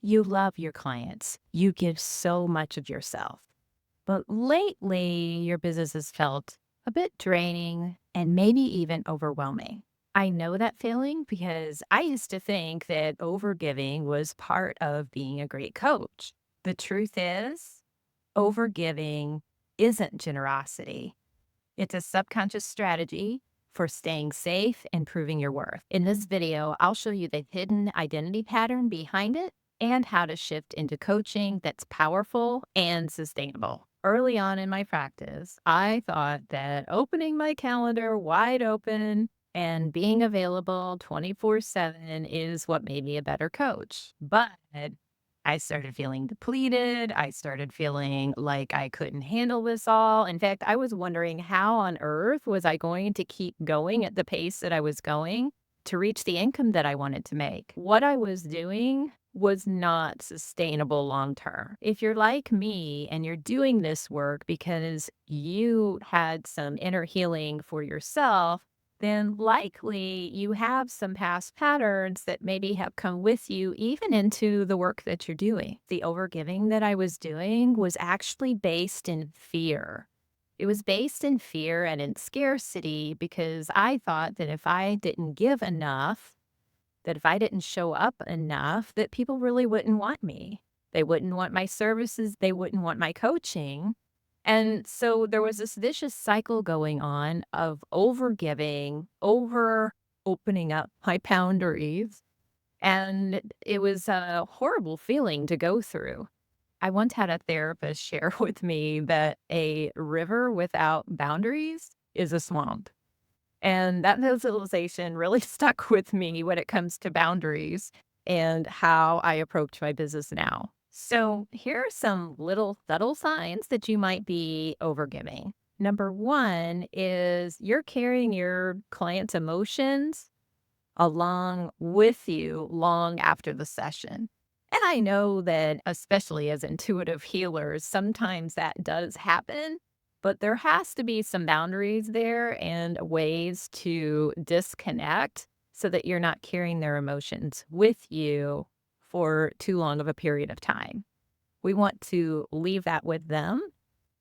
You love your clients. You give so much of yourself. But lately, your business has felt a bit draining and maybe even overwhelming. I know that feeling because I used to think that overgiving was part of being a great coach. The truth is, overgiving isn't generosity. It's a subconscious strategy for staying safe and proving your worth. In this video, I'll show you the hidden identity pattern behind it and how to shift into coaching that's powerful and sustainable. Early on in my practice, I thought that opening my calendar wide open and being available 24/7 is what made me a better coach. But I started feeling depleted. I started feeling like I couldn't handle this all. In fact, I was wondering how on earth was I going to keep going at the pace that I was going to reach the income that I wanted to make. What I was doing was not sustainable long term. If you're like me and you're doing this work because you had some inner healing for yourself, then likely you have some past patterns that maybe have come with you even into the work that you're doing. The overgiving that I was doing was actually based in fear. It was based in fear and in scarcity because I thought that if I didn't give enough, that if I didn't show up enough, that people really wouldn't want me. They wouldn't want my services. They wouldn't want my coaching. And so there was this vicious cycle going on of overgiving, over opening up my boundaries. And it was a horrible feeling to go through. I once had a therapist share with me that a river without boundaries is a swamp. And that visualization really stuck with me when it comes to boundaries and how I approach my business now. So, here are some little subtle signs that you might be overgiving. Number one is you're carrying your client's emotions along with you long after the session. And I know that, especially as intuitive healers, sometimes that does happen, but there has to be some boundaries there and ways to disconnect so that you're not carrying their emotions with you for too long of a period of time. We want to leave that with them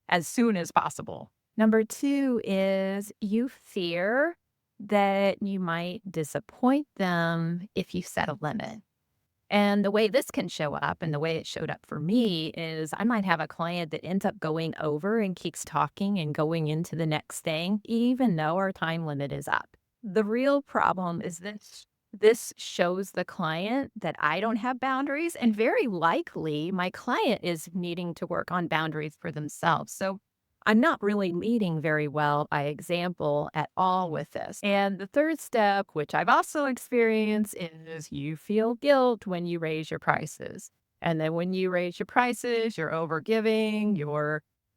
as soon as possible. Number two is you fear that you might disappoint them if you set a limit. And the way this can show up and the way it showed up for me is I might have a client that ends up going over and keeps talking and going into the next thing, even though our time limit is up. The real problem is this shows the client that I don't have boundaries, and very likely my client is needing to work on boundaries for themselves. So I'm not really leading very well by example at all with this. And the third step, which I've also experienced, is you feel guilt when you raise your prices. And then when you raise your prices, you're overgiving,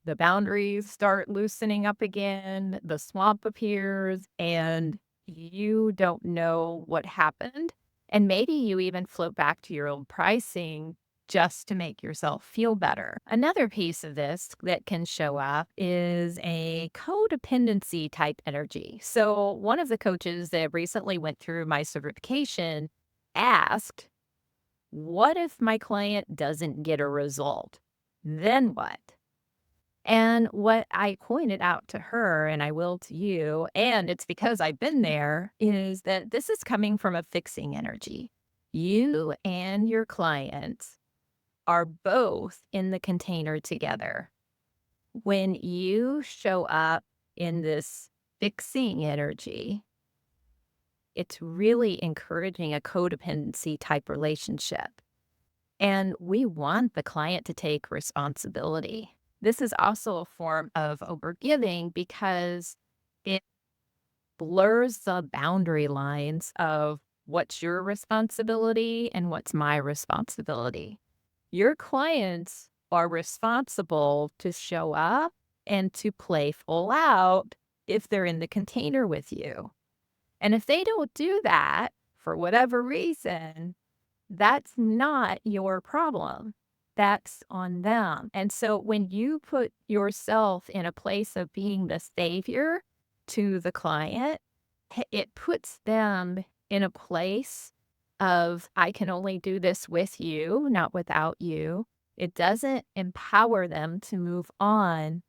the boundaries start loosening up again, the swamp appears, and you don't know what happened. And maybe you even float back to your old pricing just to make yourself feel better. Another piece of this that can show up is a codependency type energy. So, one of the coaches that recently went through my certification asked, what if my client doesn't get a result? Then what? And what I pointed out to her, and I will to you, and it's because I've been there, is that this is coming from a fixing energy. You and your clients are both in the container together. When you show up in this fixing energy, it's really encouraging a codependency type relationship. And we want the client to take responsibility. This is also a form of overgiving because it blurs the boundary lines of what's your responsibility and what's my responsibility. Your clients are responsible to show up and to play full out if they're in the container with you. And if they don't do that for whatever reason, that's not your problem. That's on them. And so when you put yourself in a place of being the savior to the client, it puts them in a place of I can only do this with you, not without you. It doesn't empower them to move on.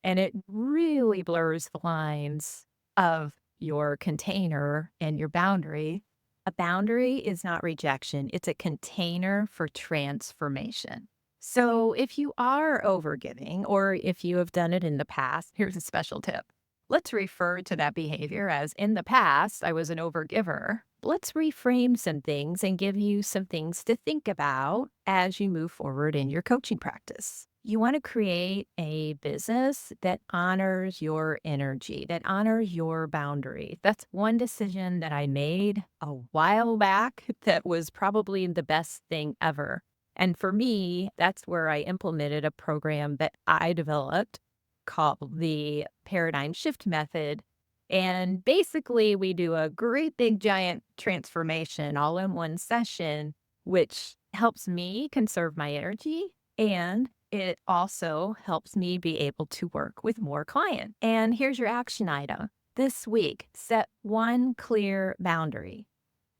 And it really blurs the lines of your container and your boundary. A boundary is not rejection, it's a container for transformation. So if you are overgiving, or if you have done it in the past, here's a special tip. Let's refer to that behavior as in the past, I was an overgiver. Let's reframe some things and give you some things to think about as you move forward in your coaching practice. You want to create a business that honors your energy, that honors your boundary. That's one decision that I made a while back that was probably the best thing ever. And for me, that's where I implemented a program that I developed called the paradigm shift method. And basically, we do a great big giant transformation all in one session, which helps me conserve my energy. And it also helps me be able to work with more clients. And here's your action item. This week, set one clear boundary.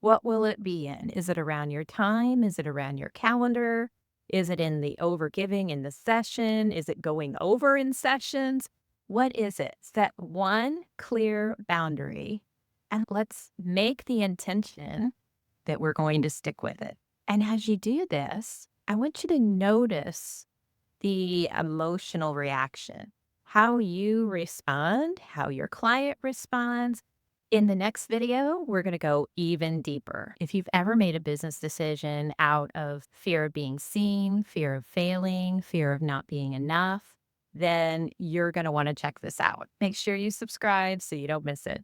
What will it be in? Is it around your time? Is it around your calendar? Is it in the overgiving in the session? Is it going over in sessions? What is it? Set one clear boundary and let's make the intention that we're going to stick with it. And as you do this, I want you to notice the emotional reaction, how you respond, how your client responds. In the next video, we're going to go even deeper. If you've ever made a business decision out of fear of being seen, fear of failing, fear of not being enough, then you're going to want to check this out. Make sure you subscribe so you don't miss it.